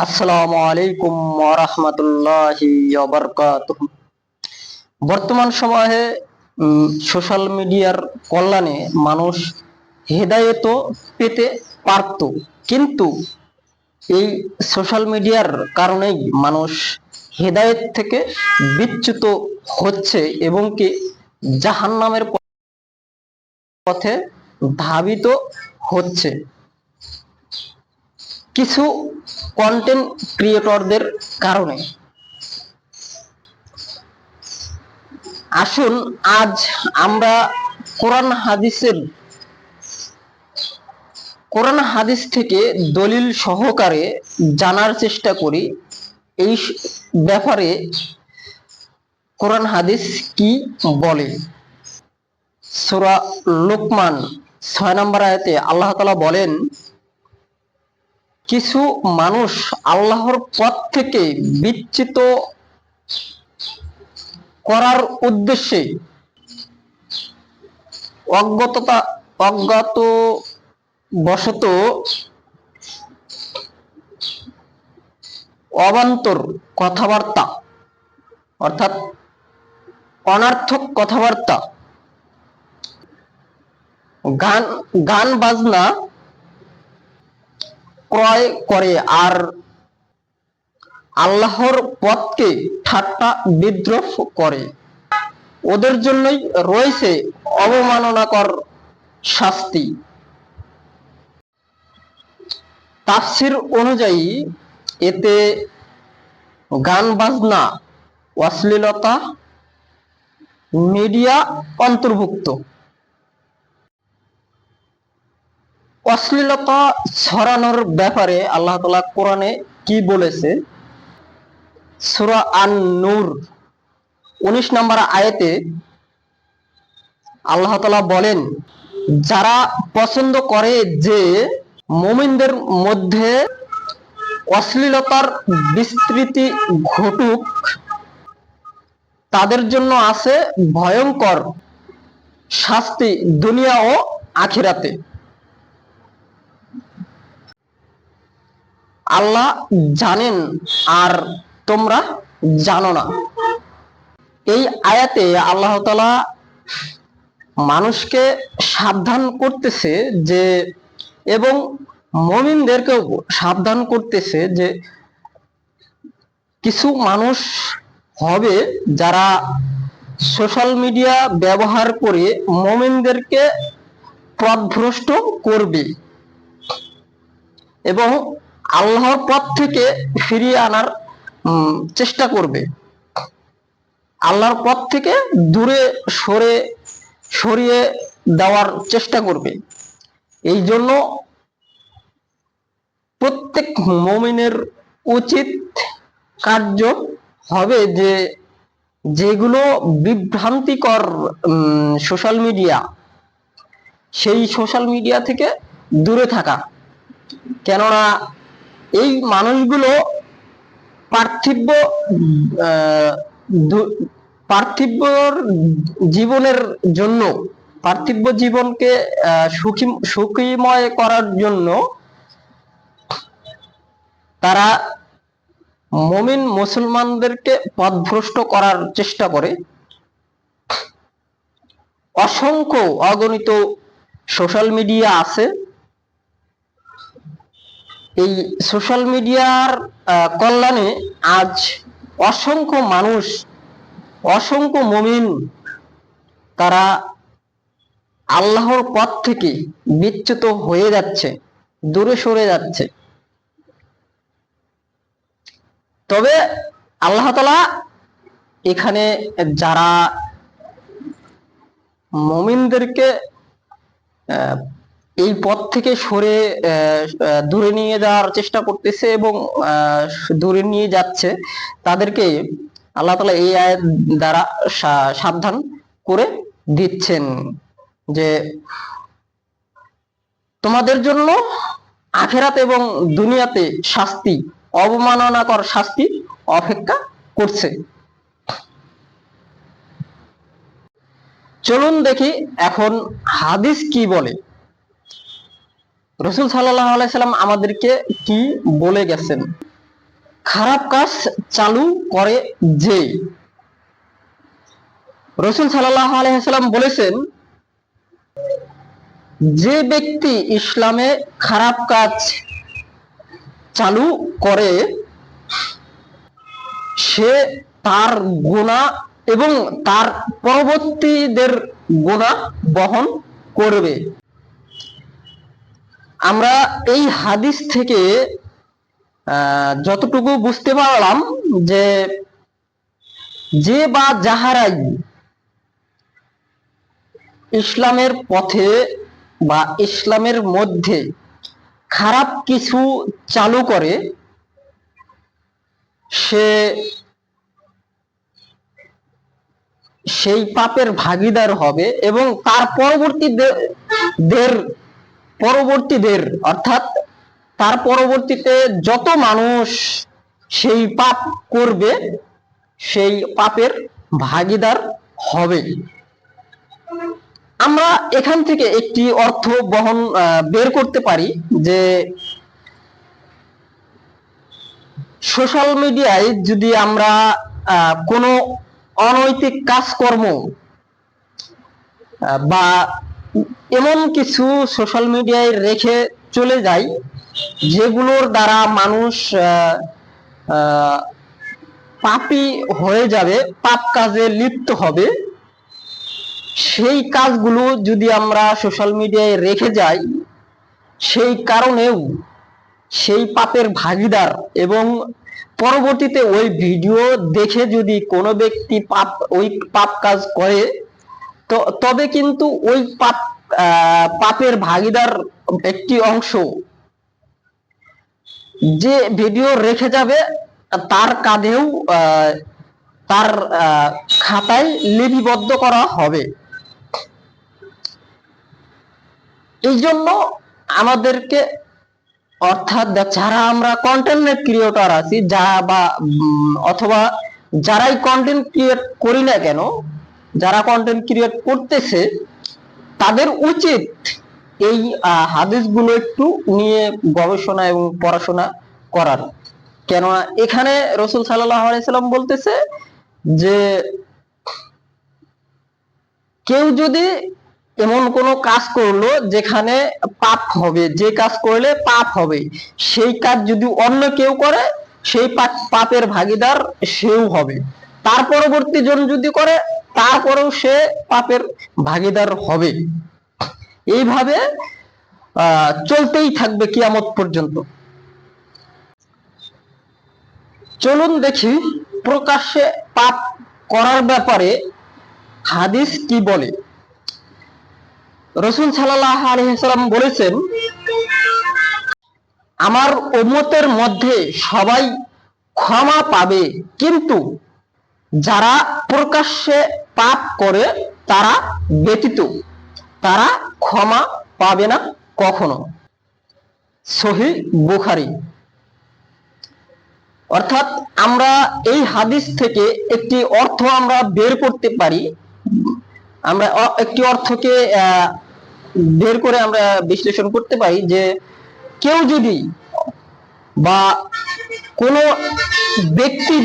আসসালামু আলাইকুম ওয়া রাহমাতুল্লাহি ওয়া বারাকাতুহু। বর্তমান সময়ে সোশ্যাল মিডিয়ার কল্যাণে মানুষ হেদায়েত পেতে পারত, কিন্তু এই সোশ্যাল মিডিয়ার কারণেই মানুষ হেদায়েত থেকে বিচ্যুত হচ্ছে এবং কি জাহান্নামের পথে ধাবিত হচ্ছে কিছু কন্টেন্ট ক্রিয়েটরদের কারণে। আসুন আজ আমরা কোরআন হাদিস থেকে দলিল সহকারে জানার চেষ্টা করি এই ব্যাপারে কোরআন হাদিস কি বলে। সূরা লোকমান 6 নম্বর আয়াতে আল্লাহ তাআলা বলেন, কিছু মানুষ আল্লাহর পথ থেকে বিচ্যুত করার উদ্দেশ্যে অজ্ঞাতবশত অবান্তর কথাবার্তা অর্থাৎ অনর্থক কথাবার্তা, গান বাজনা ক্রয় করে আর আল্লাহর পথকে ঠাট্টা বিদ্রূপ করে। ওদের জন্যই রয়েছে অবমাননাকর শাস্তি। তাফসীর অনুযায়ী এতে গান বাজনা, অশ্লীলতা, মিডিয়া অন্তর্ভুক্ত। অশ্লীলতা ছড়ানোর ব্যাপারে আল্লাহ তাআলা কোরআনে কি বলেছে? সূরা আন-নূর 19 নম্বর আয়াতে আল্লাহ তাআলা বলেন, যারা পছন্দ করে যে মুমিনদের মধ্যে অশ্লীলতার বিস্তৃতি ঘটুক, তাদের জন্য আছে ভয়ঙ্কর শাস্তি দুনিয়া ও আখিরাতে। আল্লাহ জানেন আর তোমরা জানো না। এই আয়াতে আল্লাহ তাআলা মানুষকে সাবধান করতেছে যে, এবং মুমিনদেরকেও সাবধান করতেছে যে কিছু মানুষ হবে যারা সোশ্যাল মিডিয়া ব্যবহার করে মুমিনদেরকে পথভ্রষ্ট করবে এবং আল্লাহর পথ থেকে ফিরিয়ে আনার চেষ্টা করবে, আল্লাহর পথ থেকে দূরে সরিয়ে দেওয়ার চেষ্টা করবে। এই জন্য প্রত্যেক মুমিনের উচিত কার্য হবে যে যেগুলো বিভ্রান্তিকর সোশ্যাল মিডিয়া, সেই সোশ্যাল মিডিয়া থেকে দূরে থাকা। কেননা এই মানুষগুলো পার্থিব জীবনের জন্য, পার্থিব জীবনকে সুখীময় করার জন্য তারা মুমিন মুসলমানদেরকে পথভ্রষ্ট করার চেষ্টা করে। অসংখ্য অগণিত সোশ্যাল মিডিয়া আছে। এই সোশ্যাল মিডিয়ার কল্যাণে আজ অসংখ্য মানুষ, অসংখ্য মুমিন তারা আল্লাহর পথ থেকে বিচ্যুত হয়ে যাচ্ছে, দূরে সরে যাচ্ছে। তবে আল্লাহ তাআলা এখানে যারা মুমিনদেরকে এই পথ থেকে সরে দূরে নিয়ে যাওয়ার চেষ্টা করতেছে এবং দূরে নিয়ে যাচ্ছে, তাদেরকে আল্লাহ তাআলা এই আয়াত দ্বারা সাবধান করে দিচ্ছেন যে তোমাদের জন্য আখিরাত এবং দুনিয়াতে শাস্তি, অবমাননাকর শাস্তি অপেক্ষা করছে। চলুন দেখি এখন হাদিস কি বলে। রাসূল সাল্লাল্লাহু আলাইহি সাল্লাম আমাদেরকে কি বলে গেছেন। খারাপ কাজ চালু করে যে, রাসূল সাল্লাল্লাহু আলাইহি ওয়াসাল্লাম বলেছেন, যে ব্যক্তি ইসলামে খারাপ কাজ চালু করে সে তার গুনাহ এবং তার পরবর্তীদের গুনাহ বহন করবে। আমরা এই হাদিস থেকে যতটুকু বুঝতে পারলাম যে যে বা যাহারাই ইসলামের পথে বা ইসলামের মধ্যে খারাপ কিছু চালু করে সে সেই পাপের ভাগীদার হবে এবং তার পরবর্তীদের অর্থাৎ তার পরবর্তীতে যত মানুষ সেই পাপ করবে সেই পাপের ভাগীদার হবে। আমরা এখান থেকে একটি অর্থ বের করতে পারি যে সোশ্যাল মিডিয়ায় যদি আমরা কোনো অনৈতিক কাজকর্ম বা এমন কিছু সোশ্যাল মিডিয়ায় রেখে চলে যাই যেগুলোর দ্বারা মানুষ পাপী হয়ে যাবে, পাপ কাজে লিপ্ত হবে, সেই কাজগুলো যদি আমরা সোশ্যাল মিডিয়ায় রেখে যাই সেই কারণেও সেই পাপের ভাগীদার এবং পরবর্তীতে ওই ভিডিও দেখে যদি কোনো ব্যক্তি ওই পাপ কাজ করে তবে কিন্তু ওই পাপের ভাগীদার একটি অংশ যে ভিডিও রেখে যাবে তার কাঁধেও তার খাতায় লিপিবদ্ধ করা হবে। এই জন্য আমাদেরকে অর্থাৎ যারা আমরা কন্টেন্ট ক্রিয়েটর আছি অথবা যারাই কন্টেন্ট ক্রিয়েট করি না কেন, যারা কন্টেন্ট ক্রিয়েট করতেছে তাদের উচিত এই হাদিসগুলো একটু নিয়ে গবেষণা এবং পড়াশোনা করার। কেননা এখানে রাসূল সাল্লাল্লাহু আলাইহি সাল্লাম বলতেছে যে কেউ যদি এমন কোনো কাজ করলো যেখানে পাপ হবে, যে কাজ করলে পাপ হবে, সেই কাজ যদি অন্য কেউ করে সেই পাপের ভাগীদার সেও হবে। তার পরবর্তী জন যদি করে তারপরেও সে পাপের ভাগীদার হবে। এইভাবে চলতেই থাকবে কিয়ামত পর্যন্ত। চলুন দেখি প্রকাশ্যে পাপ করার ব্যাপারে হাদিস কি বলে। রাসূল সাল্লাল্লাহু আলাইহি ওয়াসাল্লাম বলেছেন, আমার উম্মতের মধ্যে সবাই ক্ষমা পাবে, কিন্তু যারা প্রকাশ্যে পাপ করে তারা ব্যতীত তারা ক্ষমা পাবে না কখনো। সহিহ বুখারী। অর্থাৎ আমরা এই হাদিস থেকে একটি অর্থ আমরা বের করতে পারি, আমরা একটি অর্থকে বের করে আমরা বিশ্লেষণ করতে পারি যে কেউ যদি বা কোনো ব্যক্তি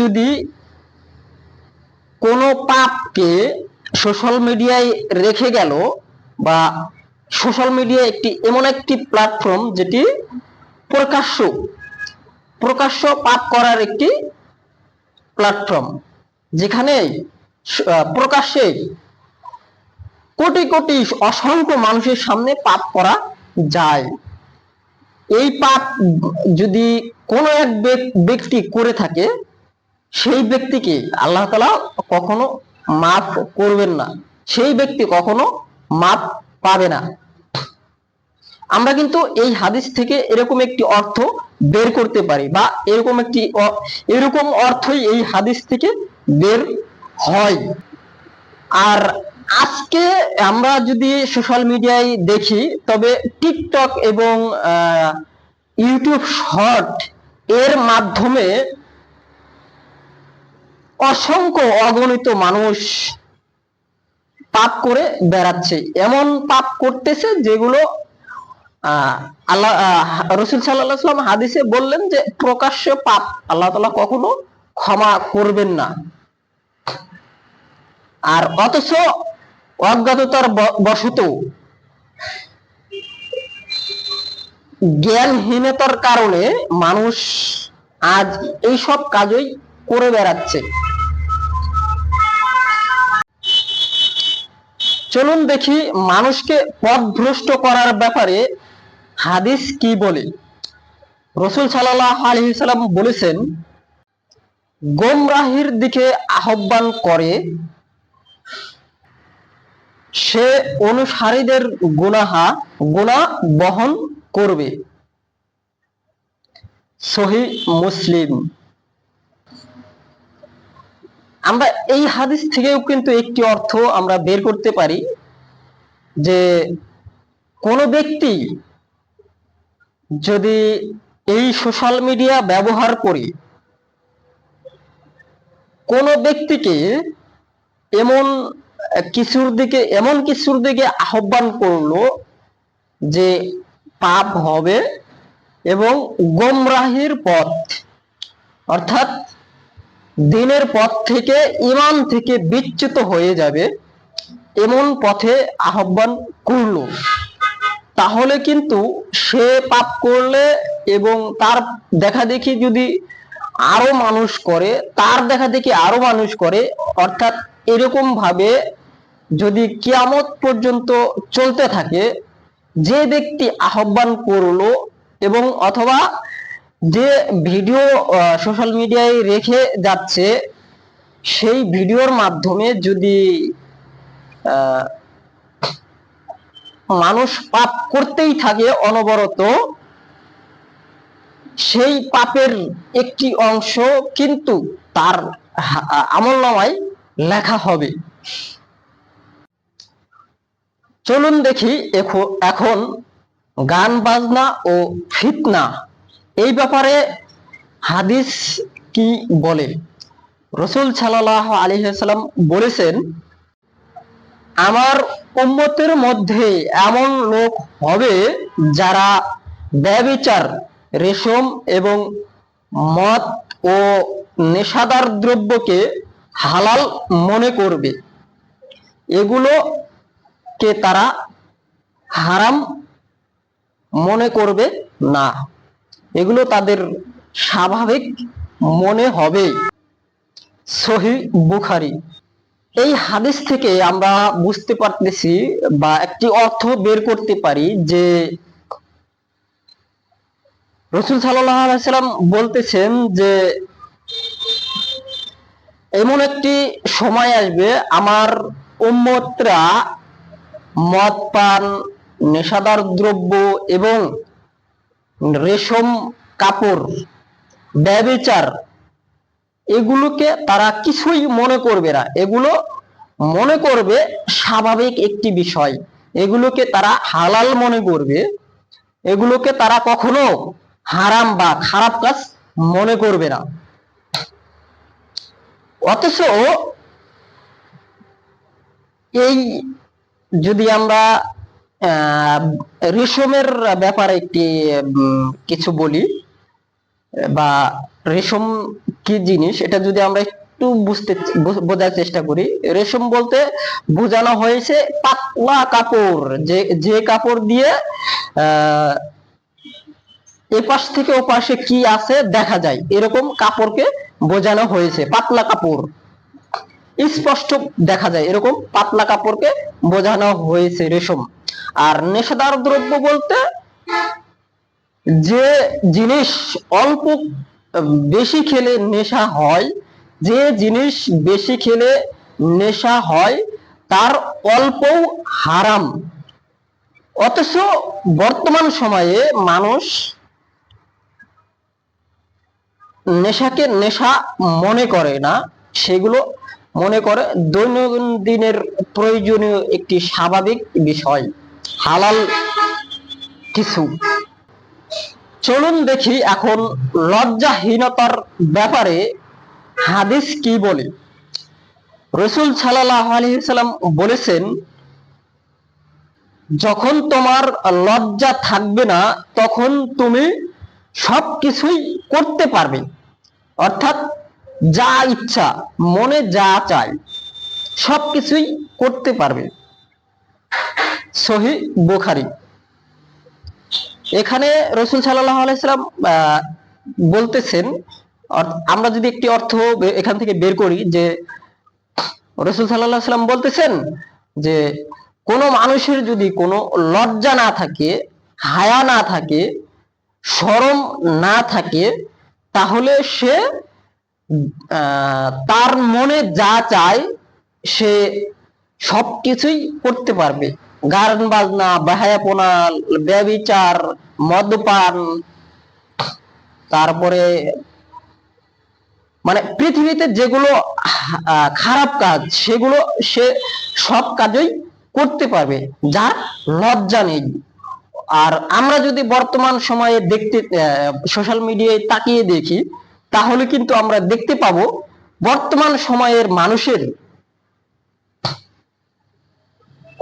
যদি কোনো পাপকে সোশ্যাল মিডিয়ায় রেখে গেল, বা সোশ্যাল মিডিয়া এমন একটি প্ল্যাটফর্ম যেটি প্রকাশ্য পাপ করার একটি প্ল্যাটফর্ম, যেখানে প্রকাশ্যে কোটি কোটি অসংখ্য মানুষের সামনে পাপ করা যায়। এই পাপ যদি কোনো এক ব্যক্তি করে থাকে সেই ব্যক্তিকে আল্লাহ তাআলা কখনো মাফ করবেন না, সেই ব্যক্তি কখনো মাফ পাবে না। আমরা কিন্তু এই হাদিস থেকে এরকম একটি অর্থ বের করতে পারি, বা এরকম অর্থই এই হাদিস থেকে বের হয়। আর আজকে আমরা যদি সোশ্যাল মিডিয়ায় দেখি তবে টিকটক এবং ইউটিউব শর্ট এর মাধ্যমে অসংখ্য অগণিত মানুষ পাপ করে বেড়াচ্ছে, এমন পাপ করতেছে যেগুলো আল্লাহ রসুল সাল্লাল্লাহু আলাইহি ওয়াসাল্লাম হাদিসে বললেন যে প্রকাশ্য পাপ আল্লাহ তাআলা কখনো ক্ষমা করবেন না। আর অথচ অজ্ঞাততার বশত, জ্ঞানহীনতার কারণে মানুষ আজ এইসব কাজই করে বেড়াচ্ছে। চলুন দেখি মানুষকে পথভ্রষ্ট করার ব্যাপারে হাদিস কি বলে। রাসূল সাল্লাল্লাহু আলাইহি ওয়াসাল্লাম বলেছেন, গোমরাহির দিকে আহ্বান করে সে অনুসারীদের গুনাহ বহন করবে। সহিহ মুসলিম। আমরা এই হাদিস থেকেও কিন্তু একটি অর্থ আমরা বের করতে পারি যে কোন ব্যক্তি যদি এই সোশ্যাল মিডিয়া ব্যবহার করে কোন ব্যক্তিকে এমন কিছুর দিকে আহ্বান করলো যে পাপ হবে এবং গোমরাহির পথ, অর্থাৎ দিনের পথ থেকে, ঈমান থেকে বিচ্যুত হয়ে যাবে, এমন পথে আহ্বান করলো, তাহলে কিন্তু সে পাপ করলে এবং তার দেখা দেখি যদি আরো মানুষ করে, তার দেখা দেখি আরো মানুষ করে, অর্থাৎ এরকম ভাবে যদি কিয়ামত পর্যন্ত চলতে থাকে, যে ব্যক্তি আহ্বান করলো এবং অথবা যে ভিডিও সোশ্যাল মিডিয়ায় রেখে যাচ্ছে, সেই ভিডিওর মাধ্যমে যদি মানুষ পাপ করতেই থাকে অনবরত, সেই পাপের একটি অংশ কিন্তু তার আমলনামায় লেখা হবে। চলুন দেখি এখন গান বাজনা ও ফিতনা এই ব্যাপারে হাদিস কি বলে। রাসূল সাল্লাল্লাহু আলাইহি ওয়াসাল্লাম বলেছেন, আমার উম্মতের মধ্যে এমন লোক হবে যারা ব্যভিচার, রেশম এবং মদ ও নেশাদার দ্রব্যকে হালাল মনে করবে, এগুলোকে তারা হারাম মনে করবে না, এগুলো তাদের স্বাভাবিক মনে হবে। সহিহ বুখারী। এই হাদিস থেকে আমরা বুঝতে পারতেছি বা একটি অর্থ বের করতে পারি যে রাসূল সাল্লাল্লাহু আলাইহি ওয়াসাল্লাম বলতেছেন যে এমন একটি সময় আসবে আমার উম্মতরা মদ পান, নেশাদার দ্রব্য এবং রেশম কাপড়, ব্যভিচার, এগুলোকে তারা কিছুই মনে করবে না, এগুলো মনে করবে স্বাভাবিক একটি বিষয়, এগুলোকে তারা হালাল মনে করবে, এগুলোকে তারা কখনো হারাম বা খারাপ কাজ মনে করবে না। অথচ এই যদি আমরা রেশমের ব্যাপারে একটি কিছু বলি বা রেশম কি জিনিস এটা যদি আমরা একটু বোঝার চেষ্টা করি, রেশম বলতে বোঝানো হয়েছে পাতলা কাপড়, যে কাপড় দিয়ে এপাশ থেকে ওপাশে কি আছে দেখা যায়, এরকম কাপড়কে বোঝানো হয়েছে। পাতলা কাপড় স্পষ্ট দেখা যায়, এরকম পাতলা কাপড়কে বোঝানো হয়েছে রেশম। আর নেশাদার দ্রব্য বলতে যে জিনিস অল্প বেশি খেলে নেশা হয়, যে জিনিস বেশি খেলে নেশা হয় তার অল্পও হারাম। অথচ বর্তমান সময়ে মানুষ নেশাকে নেশা মনে করে না, সেগুলো মনে করে দৈনন্দিনের প্রয়োজনীয় একটি স্বাভাবিক বিষয়, হালাল কিছু। চলুন দেখি এখন লজ্জাহীনতার ব্যাপারে হাদিস কি বলে। রাসূল সাল্লাল্লাহু আলাইহি ওয়াসাল্লাম বলেছেন, যখন তোমার লজ্জা থাকবে না তখন তুমি সবকিছুই করতে পারবে, অর্থাৎ যা ইচ্ছা মনে যা চায় সবকিছুই করতে পারবে। সহিহ বুখারী। এখানে রাসূল সাল্লাল্লাহু আলাইহি সাল্লাম বলতেছেন, আমরা যদি একটি অর্থ এখান থেকে বের করি, যে রাসূল সাল্লাল্লাহু আলাইহি সাল্লাম বলতেছেন যে কোনো মানুষের যদি কোনো লজ্জা না থাকে, হায়া না থাকে, শরম না থাকে, তাহলে সে তার মনে যা চায় সে সবকিছুই করতে পারবে। গান বাজনা, বাহায়াপনা, ব্যভিচার, মদ্যপান, তারপরে মানে পৃথিবীতে যেগুলো খারাপ কাজ সেগুলো সে সব কাজই করতে পারবে, যার লজ্জা নেই। আর আমরা যদি বর্তমান সময়ে দেখতে সোশ্যাল মিডিয়ায় তাকিয়ে দেখি, তাহলে কিন্তু আমরা দেখতে পাবো বর্তমান সময়ের মানুষের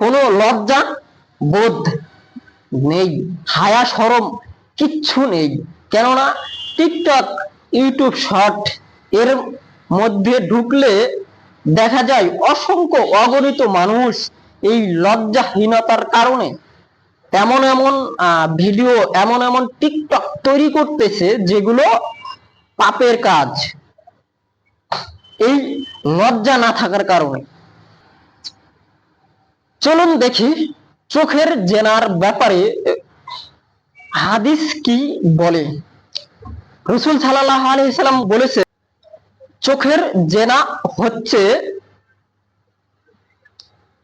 কোনো লজ্জা বোধ নেই, হায়া শরম কিচ্ছু নেই। কেননা টিকটক, ইউটিউব শর্ট এর মধ্যে ঢুকলে দেখা যায় অসংখ্য অগণিত মানুষ এই লজ্জাহীনতার কারণে এমন এমন ভিডিও, এমন এমন টিকটক তৈরি করতেছে যেগুলো পাপের কাজ, এই লজ্জা না থাকার কারণে। চলুন দেখি চোখের জেনার ব্যাপারে হাদিস কি বলে। রাসূল সাল্লাল্লাহু আলাইহি সাল্লাম বলেছে, চোখের জেনা হচ্ছে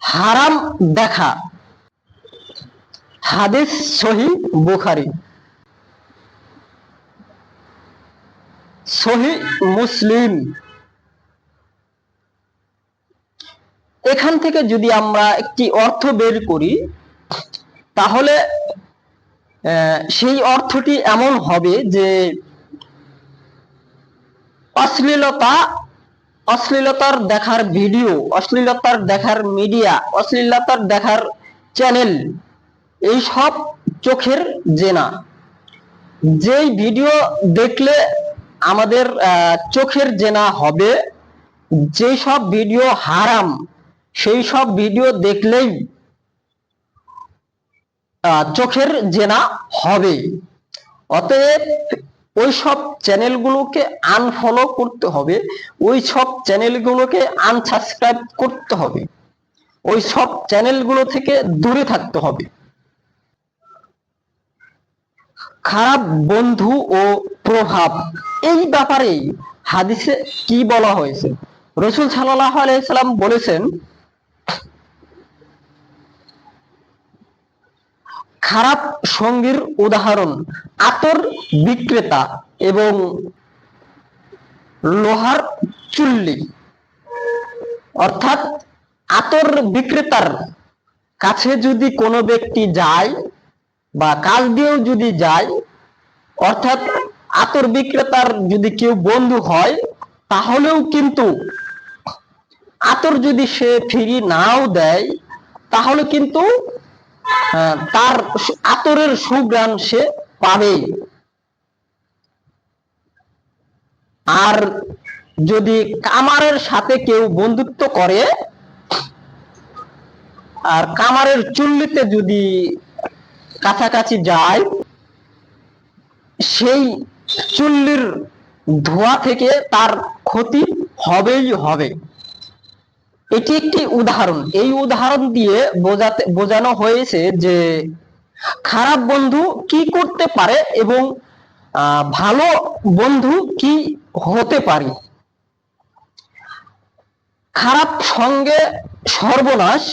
হারাম দেখা। হাদিস সহিহ বুখারী। সহিহ মুসলিম। এখান থেকে যদি আমরা একটি অর্থ বের করি, তাহলে সেই অর্থটি এমন হবে যে অশ্লীলতার দেখার ভিডিও, অশ্লীলতার দেখার মিডিয়া, অশ্লীলতার দেখার চ্যানেল, এই সব চোখের জেনা। যেই ভিডিও দেখলে আমাদের চোখের জেনা হবে, যেই সব ভিডিও হারাম সেই সব ভিডিও দেখলেই চোখের জেনা হবে। অতএব ওই সব চ্যানেলগুলোকে আনফলো করতে হবে, ওই সব চ্যানেলগুলোকে আনসাবস্ক্রাইব করতে হবে, ওই সব চ্যানেলগুলো থেকে দূরে থাকতে হবে। খারাপ বন্ধু ও প্রভাব, এই ব্যাপারে হাদিসে কি বলা হয়েছে? রাসূল সাল্লাল্লাহু আলাইহি সাল্লাম বলেছেন, খারাপ সঙ্গীর উদাহরণ আতর বিক্রেতা এবং লোহার চুল্লি। অর্থাৎ আতর বিক্রেতার কাছে যদি কোনো ব্যক্তি যায় বা কাজ দিয়েও যদি যায়, অর্থাৎ আতর বিক্রেতার যদি কেউ বন্ধু হয়, তাহলেও কিন্তু আতর যদি সে ফ্রি নাও দেয়, তাহলে কিন্তু তার আতরের সুঘ্রাণ সে পাবে। আর যদি কামারের সাথে কেউ বন্ধুত্ব করে আর কামারের চুল্লিতে যদি কাছাকাছি যায়, সেই চুল্লির ধোঁয়া থেকে তার ক্ষতি হবেই হবে। এটি একটি উদাহরণ। এই উদাহরণ দিয়ে বোঝানো হয়েছে যে খারাপ বন্ধু কি করতে পারে এবং ভালো বন্ধু কি হতে পারে। খারাপ সঙ্গে সর্বনাশ,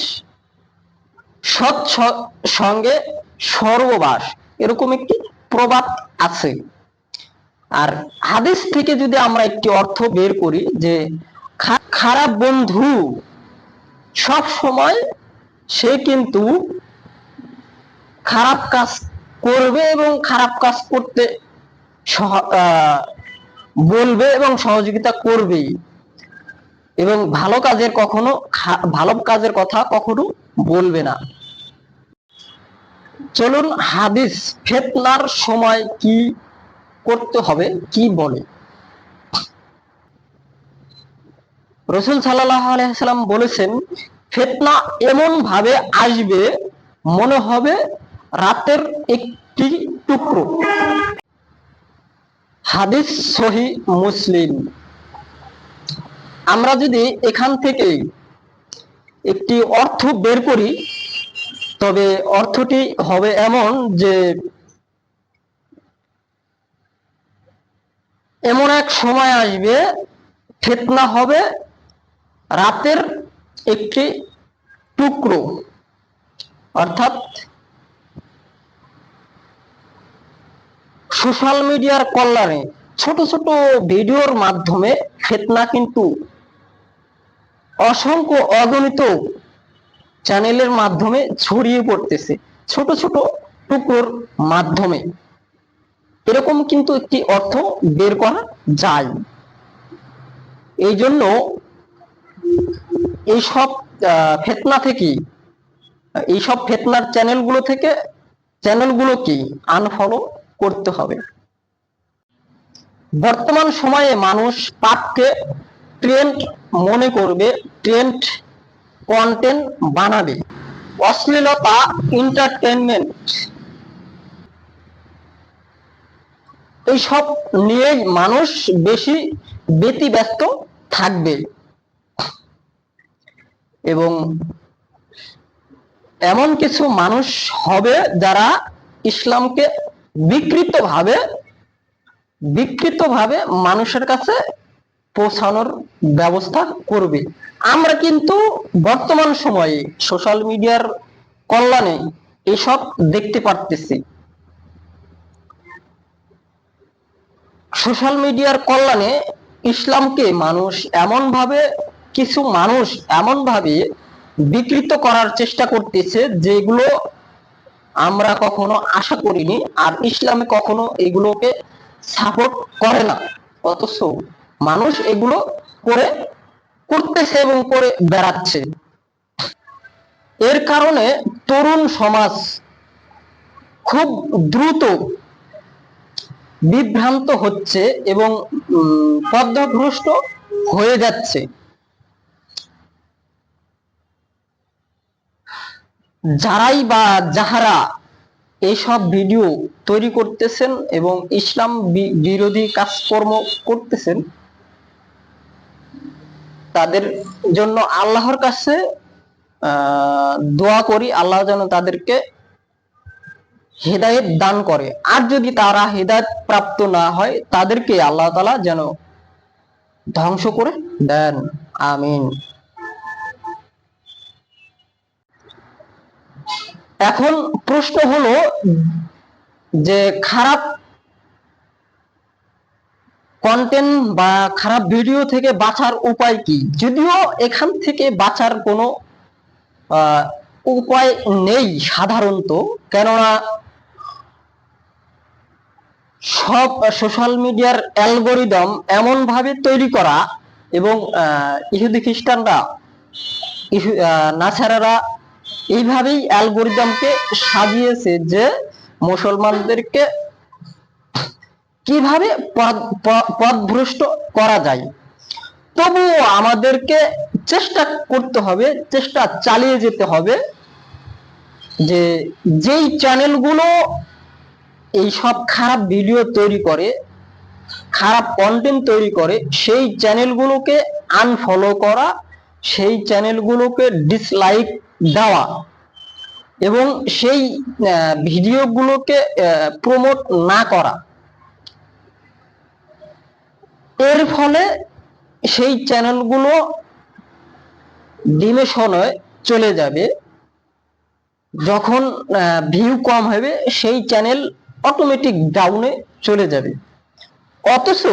সৎ সঙ্গে সর্ববাস, এরকম একটি প্রবাদ আছে। আর হাদিস থেকে যদি আমরা একটি অর্থ বের করি, যে খারাপ বন্ধু সব সময় সে কিন্তু খারাপ কাজ করবে এবং খারাপ কাজ করতে বলবে এবং সহযোগিতা করবে, এবং ভালো কাজের কথা কখনো বলবে না। চলুন হাদিস ফিতনার সময় কি করতে হবে কি বলে। রাসূল সাল্লাল্লাহু আলাইহি ওয়াসাল্লাম বলেছেন, ফিতনা এমন ভাবে আসবে মনে হবে রাতের একটি টুকরো। হাদিস সহিহ মুসলিম। আমরা যদি এখান থেকে একটি অর্থ বের করি, তবে অর্থটি হবে এমন যে এমন এক সময় আসবে ফিতনা হবে রাতের একটি টুকরো, অর্থাৎ সোশ্যাল মিডিয়ার কল্যাণে ছোট ছোট ভিডিওর মাধ্যমে ফিতনা কিন্তু অসংখ্য অগণিত চ্যানেলের মাধ্যমে ছড়িয়ে পড়তেছে, ছোট ছোট টুকরোর মাধ্যমে। এরকম কিন্তু একটি অর্থ বের করা যায়। এই জন্য এইসব ফিতনা থেকে, এইসব ফিতনার চ্যানেলগুলোকে আনফলো করতে হবে। বর্তমান সময়ে মানুষ পাঠকে ট্রেন্ড মনে করবে, ট্রেন্ড কন্টেন্ট বানাবে, অশ্লীলতা, এন্টারটেনমেন্ট এইসব নিয়েই মানুষ বেশি ব্যতিব্যস্ত থাকবে এবং এমন কিছু মানুষ হবে যারা ইসলামকে বিকৃতভাবে মানুষের কাছে পৌঁছানোর ব্যবস্থা করবে। আমরা কিন্তু বর্তমান সময়ে সোশ্যাল মিডিয়ার কল্যাণে এসব দেখতে পারতেছি। সোশ্যাল মিডিয়ার কল্যাণে ইসলামকে কিছু মানুষ এমন ভাবে বিকৃত করার চেষ্টা করতেছে যেগুলো আমরা কখনো আশা করিনি, আর ইসলামে কখনো এগুলোকে সাপোর্ট করে না, অথচ মানুষ এগুলো করতেছে এবং করে বেড়াচ্ছে। এর কারণে তরুণ সমাজ খুব দ্রুত বিভ্রান্ত হচ্ছে এবং পথভ্রষ্ট হয়ে যাচ্ছে। যাহারা এইসব ভিডিও তৈরি করতেছেন এবং ইসলাম বিরোধী কাজকর্ম করতেছেন, তাদের জন্য আল্লাহর কাছে দোয়া করি, আল্লাহ যেন তাদেরকে হেদায়েত দান করে। আর যদি তারা হেদায়েত প্রাপ্ত না হয়, তাদেরকে আল্লাহ তাআলা যেন ধ্বংস করে দেন, আমিন। এখন প্রশ্ন হলো যে খারাপ কন্টেন্ট বা খারাপ ভিডিও থেকে বাঁচার উপায় কি? যদিও এখান থেকে বাঁচার কোনো উপায় নেই সাধারণত, কেননা সব সোশ্যাল মিডিয়ার অ্যালগরিদম এমন ভাবে তৈরি করা এবং ইহুদি খ্রিস্টানরা, নাসারারা এইভাবেই অ্যালগরিদমকে সাজিয়েছে যে মুসলমানদেরকে কিভাবে পথভ্রষ্ট করা যায়। তবুও আমাদেরকে চেষ্টা চালিয়ে যেতে হবে যে যেই চ্যানেলগুলো এইসব খারাপ ভিডিও তৈরি করে, খারাপ কন্টেন্ট তৈরি করে, সেই চ্যানেলগুলোকে আনফলো করা, সেই চ্যানেলগুলোকে ডিসলাইক দেওয়া এবং সেই ভিডিওগুলোকে প্রমোট না করা। এর ফলে সেই চ্যানেলগুলো ডিমেশনে চলে যাবে। যখন ভিউ কম হবে, সেই চ্যানেল অটোমেটিক ডাউনে চলে যাবে। অথচ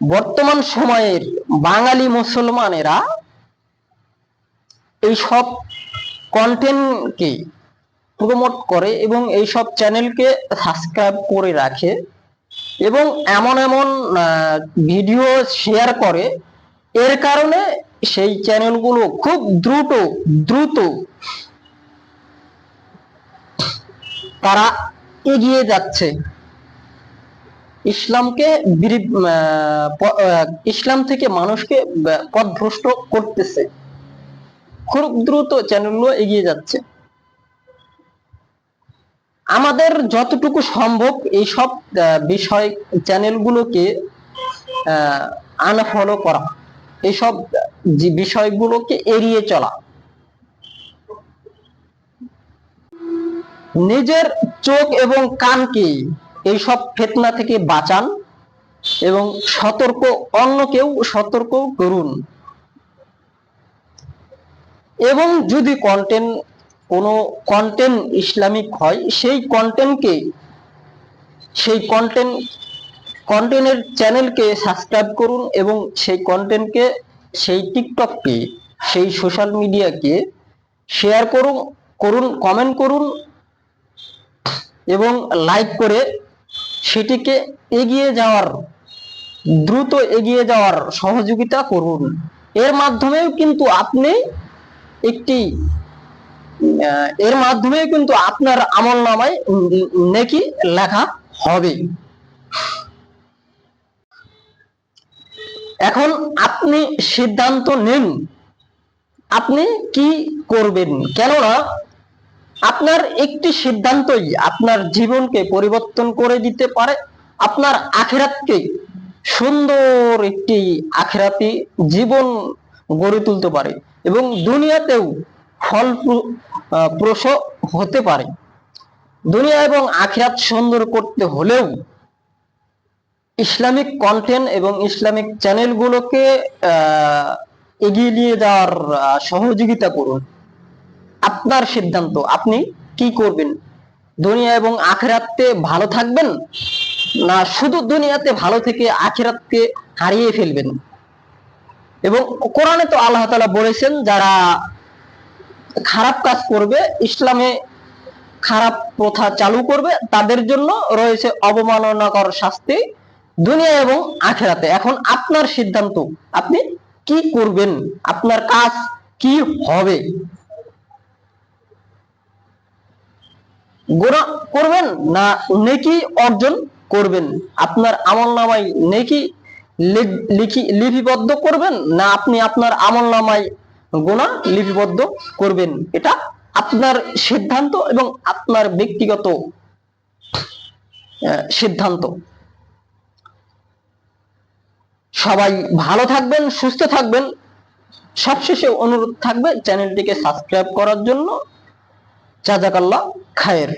বর্তমান সময়ের বাঙালি মুসলমানেরা এইসব কন্টেন্টকে প্রমোট করে এবং এইসব চ্যানেলকে সাবস্ক্রাইব করে রাখে এবং এমন ভিডিও শেয়ার করে। এর কারণে সেই চ্যানেলগুলো খুব দ্রুত তারা এগিয়ে যাচ্ছে, ইসলামকে ইসলাম থেকে মানুষকে পথভ্রষ্ট করতেছে। খুব দ্রুত চ্যানেলগুলো এগিয়ে যাচ্ছে। আমাদের যতটুকু সম্ভব এইসব বিষয় চ্যানেলগুলোকে আনফলো করা, এইসব যে বিষয়গুলোকে এড়িয়ে চলা, নিজের চোখ এবং কানকে এইসব ফিতনা থেকে বাঁচান এবং অন্যকেও সতর্ক করুন। এবং যদি কোনো কন্টেন্ট ইসলামিক হয়, সেই কন্টেন্টের চ্যানেলকে সাবস্ক্রাইব করুন এবং সেই টিকটককে, সেই সোশ্যাল মিডিয়াকে শেয়ার করুন, কমেন্ট করুন এবং লাইক করে সেটিকে দ্রুত এগিয়ে যাওয়ার সহযোগিতা করুন। এর মাধ্যমেও কিন্তু আপনার আমলনামায় নেকি লেখা হবে। এখন আপনি সিদ্ধান্ত নিন আপনি কি করবেন, কেননা আপনার একটি সিদ্ধান্তই আপনার জীবনকে পরিবর্তন করে দিতে পারে, আপনার আখিরাতকে সুন্দর একটি আখিরাতি জীবন গড়ে তুলতে পারে এবং দুনিয়াতেও ফলপ্রসূ হতে পারে। দুনিয়া এবং আখিরাত সুন্দর করতে হলেও ইসলামিক কন্টেন্ট এবং ইসলামিক চ্যানেলগুলোকে এগিয়ে নিয়ে যাওয়ার সহযোগিতা করুন। আপনার সিদ্ধান্ত, আপনি কি করবেন? দুনিয়া এবং আখিরাতে ভালো থাকবেন, না শুধু দুনিয়াতে ভালো থেকে আখিরাতকে হারিয়ে ফেলবেন? এবং কোরআনে তো আল্লাহ তাআলা বলেছেন, যারা খারাপ কাজ করবে, ইসলামে খারাপ প্রথা চালু করবে, তাদের জন্য রয়েছে অবমাননাকর শাস্তি দুনিয়া এবং আখিরাতে। এখন আপনার সিদ্ধান্ত, আপনি কি করবেন, আপনার কাজ কি হবে? গুনাহ করবেন না নেকি অর্জন করবেন? আপনার আমলনামায় নেকি লিপিবদ্ধ করবেন, না আপনি আপনার আমলনামায় গুনাহ লিপিবদ্ধ করবেন? এটা আপনার সিদ্ধান্ত এবং আপনার ব্যক্তিগত সিদ্ধান্ত। সবাই ভালো থাকবেন, সুস্থ থাকবেন। সবশেষে অনুরোধ থাকবে চ্যানেলটিকে সাবস্ক্রাইব করার জন্য। জাযাকাল্লাহ খায়ের।